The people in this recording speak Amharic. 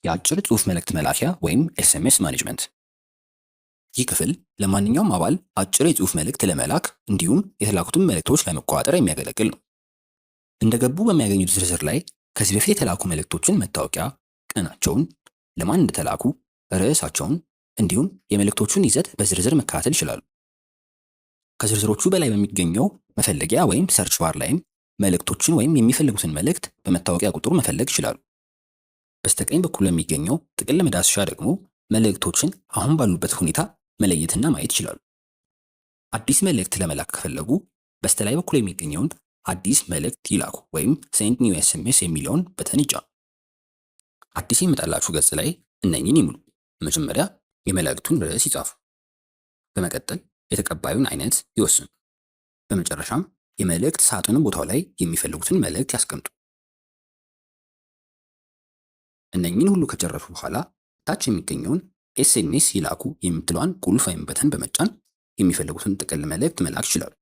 የአጭር ጽሑፍ መልእክት መላኪያ ወይም ኤስኤምኤስ ማኔጅመንት። ይህ ክፍል ለማንኛውም አባል አጭር የጽሑፍ መልእክት ለመላክ እንዲሁም የተላኩትን መልእክቶች ለመቆጣጠር የሚያገለግል ነው። እንደገቡ በሚያገኙት ዝርዝር ላይ ከዚህ በፊት የተላኩ መልእክቶችን መታወቂያ፣ ቀናቸውን፣ ለማን እንደተላኩ፣ ርዕሳቸውን እንዲሁም የመልእክቶቹን ይዘት በዝርዝር መከታተል ይችላሉ። ከዝርዝሮቹ በላይ በሚገኘው መፈለጊያ ወይም ሰርች ባር ላይም መልእክቶችን ወይም የሚፈልጉትን መልእክት በመታወቂያ ቁጥር መፈለግ ይችላሉ። በስተቀኝ በኩል የሚገኘው ጥቅል መዳሰሻ ደግሞ መልእክቶችን አሁን ባሉበት ሁኔታ መለየትና ማየት ይችላሉ። አዲስ መልእክት ለመላክ ከፈለጉ በስተላይ በኩል የሚገኘውን አዲስ መልእክት ይላኩ ወይም ሴንድ ኒው ኤስኤምኤስ የሚለውን በተን ይጫኑ። አዲስ የሚመጣላችሁ ገጽ ላይ እነኚህን ይሙሉ። መጀመሪያ የመልእክቱን ርዕስ ይጻፉ። በመቀጠል የተቀባዩን አይነት ይወስኑ። በመጨረሻም የመልእክት ሳጥን ቦታው ላይ የሚፈልጉትን መልእክት ያስቀምጡ። እነኚህን ሁሉ ከጨረሱ በኋላ ታች የሚገኘውን ኤስኤምኤስ ይላኩ የምትለዋን ቁልፍ ወይም በተን በመጫን የሚፈልጉትን ጥቅል መልእክት መላክ ይችላሉ።